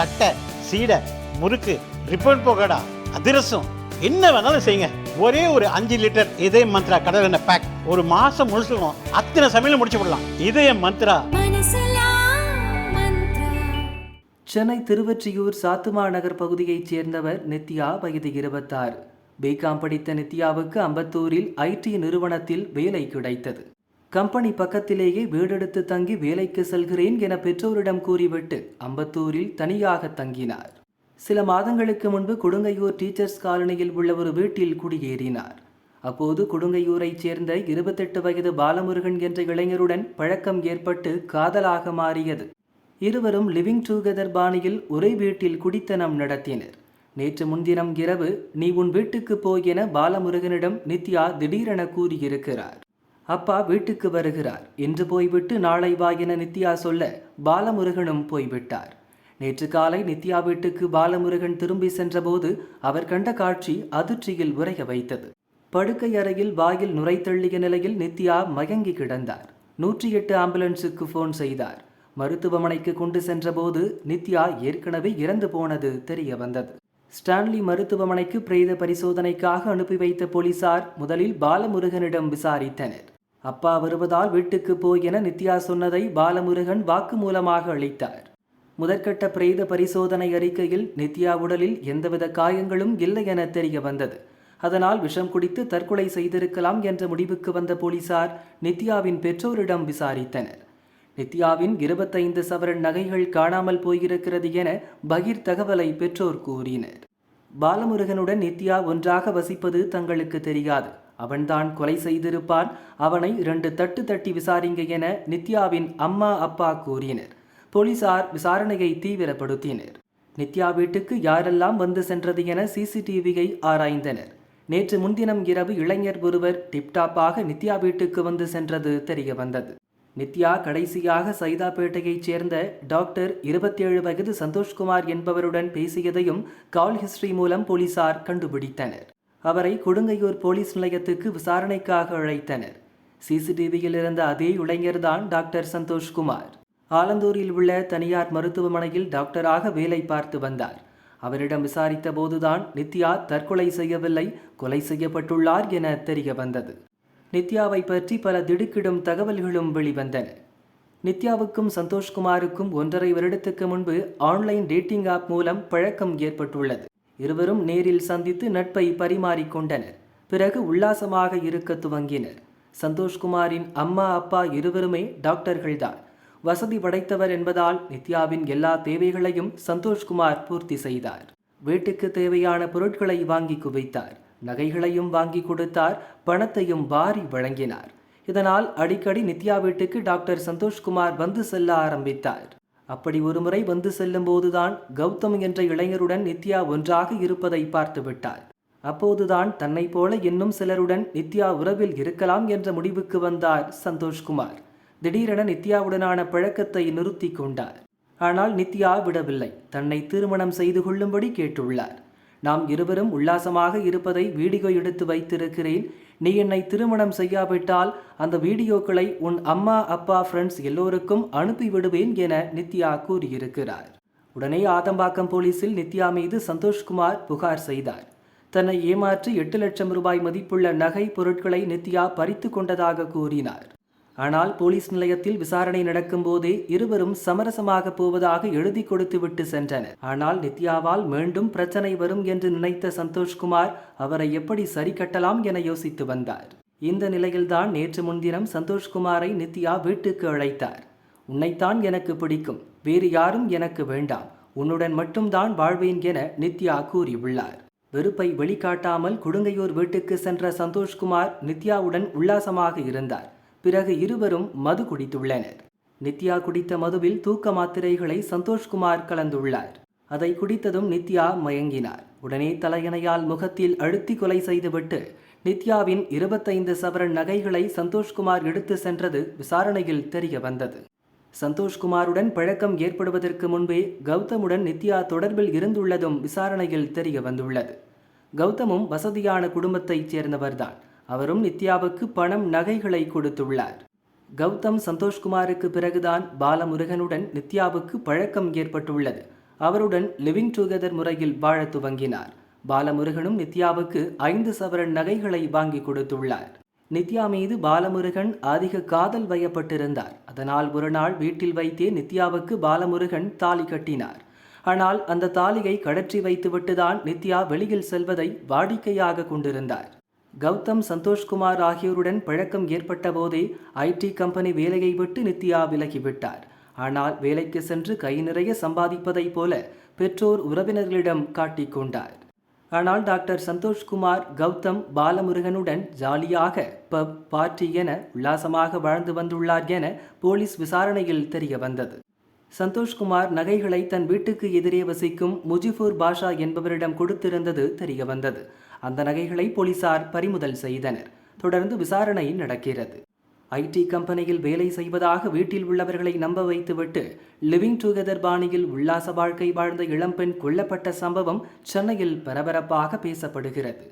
தட்டை, சீடை, முறுக்கு, ரிப்பன் பக்கோடா, அதிரசம், என்ன வேணாலும் செய்யுங்க. ஒரே ஒரு 5 லிட்டர் இதய மந்த்ரா கடல் எண்ணெய் பேக் ஒரு மாசம் முழுசுக்கும் அத்தனை சமையல் முடிச்சு விடலாம். இதய மந்த்ரா. சென்னை திருவொற்றியூர் சாத்துமா நகர் பகுதியைச் சேர்ந்தவர் நித்யா, வயது 26. பிகாம் படித்த நித்யாவுக்கு அம்பத்தூரில் ஐடி நிறுவனத்தில் வேலை கிடைத்தது. கம்பெனி பக்கத்திலேயே வீடெடுத்து தங்கி வேலைக்கு செல்கிறேன் என பெற்றோரிடம் கூறிவிட்டு அம்பத்தூரில் தனியாக தங்கினார். சில மாதங்களுக்கு முன்பு கொடுங்கையூர் டீச்சர்ஸ் காலனியில் உள்ள ஒரு வீட்டில் குடியேறினார். அப்போது கொடுங்கையூரைச் சேர்ந்த 28 வயது பாலமுருகன் என்ற இளைஞருடன் பழக்கம் ஏற்பட்டு காதலாக மாறியது. இருவரும் லிவிங் டுகெதர் பாணியில் ஒரே வீட்டில் குடித்தனம் நடத்தினர். நேற்று முன்தினம் இரவு நீ உன் வீட்டுக்கு போய் என பாலமுருகனிடம் நித்யா திடீரென கூறியிருக்கிறார். அப்பா வீட்டுக்கு வருகிறார், இன்று போய்விட்டு நாளை வா என நித்யா சொல்ல பாலமுருகனும் போய்விட்டார். நேற்று காலை நித்யா வீட்டுக்கு பாலமுருகன் திரும்பி சென்றபோது அவர் கண்ட காட்சி அதிர்ச்சியில் உறைய வைத்தது. படுக்கை அறையில் வாயில் நுரை தள்ளிய நிலையில் நித்யா மயங்கி கிடந்தார். 108 ஆம்புலன்ஸுக்கு போன் செய்தார். மருத்துவமனைக்கு கொண்டு சென்றபோது நித்யா ஏற்கனவே இறந்து போனது தெரிய வந்தது. ஸ்டான்லி மருத்துவமனைக்கு பிரேத பரிசோதனைக்காக அனுப்பி வைத்த போலீசார் முதலில் பாலமுருகனிடம் விசாரித்தனர். அப்பா வருவதால் வீட்டுக்கு போய் என நித்யா சொன்னதை பாலமுருகன் வாக்குமூலமாக அளித்தார். முதற்கட்ட பிரேத பரிசோதனை அறிக்கையில் நித்யா உடலில் எந்தவித காயங்களும் இல்லை என தெரிய வந்தது. அதனால் விஷம் குடித்து தற்கொலை செய்திருக்கலாம் என்ற முடிவுக்கு வந்த போலீசார் நித்யாவின் பெற்றோரிடம் விசாரித்தனர். நித்யாவின் 25 சவரன் நகைகள் காணாமல் போயிருக்கிறது என பகீர் தகவலை பெற்றோர் கூறினர். பாலமுருகனுடன் நித்யா ஒன்றாக வசிப்பது தங்களுக்கு தெரியாது. அவன்தான் கொலை செய்திருப்பான், அவனை 2 தட்டு தட்டி விசாரிங்க என நித்யாவின் அம்மா அப்பா கூறினர். போலீசார் விசாரணையை தீவிரப்படுத்தினர். நித்யா வீட்டுக்கு யாரெல்லாம் வந்து சென்றது என சிசிடிவியை ஆராய்ந்தனர். நேற்று முன்தினம் இரவு இளைஞர் ஒருவர் டிப்டாப்பாக நித்யா வீட்டுக்கு வந்து சென்றது தெரிய வந்தது. நித்யா கடைசியாக சைதாப்பேட்டையைச் சேர்ந்த டாக்டர் 27 வயது சந்தோஷ்குமார் என்பவருடன் பேசியதையும் கால் ஹிஸ்டரி மூலம் போலீசார் கண்டுபிடித்தனர். அவரை கொடுங்கையூர் போலீஸ் நிலையத்துக்கு விசாரணைக்காக அழைத்தனர். சிசிடிவியில் இருந்த அதே இளைஞர்தான் டாக்டர் சந்தோஷ்குமார். ஆலந்தூரில் உள்ள தனியார் மருத்துவமனையில் டாக்டராக வேலை பார்த்து வந்தார். அவரிடம் விசாரித்த போதுதான் நித்யா தற்கொலை செய்யவில்லை, கொலை செய்யப்பட்டுள்ளார் என தெரிய வந்தது. நித்யாவை பற்றி பல திடுக்கிடும் தகவல்களும் வெளிவந்தன. நித்யாவுக்கும் சந்தோஷ்குமாருக்கும் 1.5 வருடத்துக்கு முன்பு ஆன்லைன் டேட்டிங் ஆப் மூலம் பழக்கம் ஏற்பட்டுள்ளது. இருவரும் நேரில் சந்தித்து நட்பை பரிமாறிக்கொண்டனர். பிறகு உல்லாசமாக இருக்க துவங்கினர். சந்தோஷ்குமாரின் அம்மா அப்பா இருவருமே டாக்டர்கள்தான். வசதி படைத்தவர் என்பதால் நித்யாவின் எல்லா தேவைகளையும் சந்தோஷ்குமார் பூர்த்தி செய்தார். வீட்டுக்கு தேவையான பொருட்களை வாங்கி குவித்தார். நகைகளையும் வாங்கி கொடுத்தார். பணத்தையும் வாரி வழங்கினார். இதனால் அடிக்கடி நித்யா வீட்டுக்கு டாக்டர் சந்தோஷ்குமார் வந்து செல்ல ஆரம்பித்தார். அப்படி ஒருமுறை வந்து செல்லும் போதுதான் கௌதம் என்ற இளைஞருடன் நித்யா ஒன்றாக இருப்பதை பார்த்து விட்டார். அப்போதுதான் தன்னை போல இன்னும் சிலருடன் நித்யா உறவில் இருக்கலாம் என்ற முடிவுக்கு வந்தார் சந்தோஷ்குமார். திடீரென நித்யாவுடனான பழக்கத்தை நிறுத்தி கொண்டார். ஆனால் நித்யா விடவில்லை. தன்னை திருமணம் செய்து கொள்ளும்படி கேட்டுள்ளார். நாம் இருவரும் உல்லாசமாக இருப்பதை வீடியோ எடுத்து வைத்திருக்கிறேன். நீ என்னை திருமணம் செய்யாவிட்டால் அந்த வீடியோக்களை உன் அம்மா அப்பா ஃப்ரெண்ட்ஸ் எல்லோருக்கும் அனுப்பி விடுவேன் என நித்யா கூறியிருக்கிறார். உடனே ஆதம்பாக்கம் போலீசில் நித்யா மீது சந்தோஷ்குமார் புகார் செய்தார். தன்னை ஏமாற்றி 8 லட்சம் ரூபாய் மதிப்புள்ள நகை பொருட்களை நித்யா பறித்து கொண்டதாக கூறினார். ஆனால் போலீஸ் நிலையத்தில் விசாரணை நடக்கும் போதே இருவரும் சமரசமாக போவதாக எழுதி கொடுத்து விட்டு சென்றனர். ஆனால் நித்யாவால் மீண்டும் பிரச்சனை வரும் என்று நினைத்த சந்தோஷ்குமார் அவரை எப்படி சரி கட்டலாம் என யோசித்து வந்தார். இந்த நிலையில்தான் நேற்று முன்தினம் சந்தோஷ்குமாரை நித்யா வீட்டுக்கு அழைத்தார். உன்னைத்தான் எனக்கு பிடிக்கும், வேறு யாரும் எனக்கு வேண்டாம், உன்னுடன் மட்டும்தான் வாழ்வேன் என நித்யா கூறியுள்ளார். வெறுப்பை வெளிக்காட்டாமல் கொடுங்கையூர் வீட்டுக்கு சென்ற சந்தோஷ்குமார் நித்யாவுடன் உல்லாசமாக இருந்தார். பிறகு இருவரும் மது குடித்துள்ளனர். நித்யா குடித்த மதுவில் தூக்க மாத்திரைகளை சந்தோஷ்குமார் கலந்துள்ளார். அதை குடித்ததும் நித்யா மயங்கினார். உடனே தலையணையால் முகத்தில் அழுத்தி கொலை செய்துவிட்டு நித்யாவின் 25 சவரன் நகைகளை சந்தோஷ்குமார் எடுத்து சென்றது விசாரணையில் தெரிய வந்தது. சந்தோஷ்குமாருடன் பழக்கம் ஏற்படுவதற்கு முன்பே கௌதமுடன் நித்யா தொடர்பில் இருந்துள்ளதும் விசாரணையில் தெரிய வந்துள்ளது. கௌதமும் வசதியான குடும்பத்தைச் சேர்ந்தவர்தான். அவரும் நித்யாவுக்கு பணம் நகைகளை கொடுத்துள்ளார். கௌதம் சந்தோஷ்குமாருக்கு பிறகுதான் பாலமுருகனுடன் நித்யாவுக்கு பழக்கம் ஏற்பட்டுள்ளது. அவருடன் லிவிங் டுகெதர் முறையில் வாழத் துவங்கினார். பாலமுருகனும் நித்யாவுக்கு 5 சவரன் நகைகளை வாங்கி கொடுத்துள்ளார். நித்யா மீது பாலமுருகன் அதிக காதல் வயப்பட்டிருந்தார். அதனால் ஒரு நாள் வீட்டில் வைத்தே நித்யாவுக்கு பாலமுருகன் தாலி கட்டினார். ஆனால் அந்த தாலியை கழற்றி வைத்துவிட்டுதான் நித்யா வெளியில் செல்வதை வாடிக்கையாக கொண்டிருந்தார். கௌதம், சந்தோஷ்குமார் ஆகியோருடன் பழக்கம் ஏற்பட்ட போதே ஐடி கம்பெனி வேலையை விட்டு நித்யா விலகிவிட்டார். ஆனால் வேலைக்கு சென்று கை நிறைய சம்பாதிப்பதைப் போல பெற்றோர் உறவினர்களிடம் காட்டிக்கொண்டார். ஆனால் டாக்டர் சந்தோஷ்குமார் கௌதம் பாலமுருகனுடன் ஜாலியாக பப், பார்ட்டி என உல்லாசமாக வாழ்ந்து வந்துள்ளார் என போலீஸ் விசாரணையில் தெரிய வந்தது. சந்தோஷ்குமார் நகைகளை தன் வீட்டுக்கு எதிரே வசிக்கும் முஜிபுர் பாஷா என்பவரிடம் கொடுத்திருந்தது தெரிய வந்தது. அந்த நகைகளை போலீசார் பறிமுதல் செய்தனர். தொடர்ந்து விசாரணை நடக்கிறது. ஐடி கம்பெனியில் வேலை செய்வதாக வீட்டில் உள்ளவர்களை நம்ப வைத்துவிட்டு லிவிங் டுகெதர் பாணியில் உல்லாச வாழ்க்கை வாழ்ந்த இளம்பெண் கொல்லப்பட்ட சம்பவம் சென்னையில் பரபரப்பாக பேசப்படுகிறது.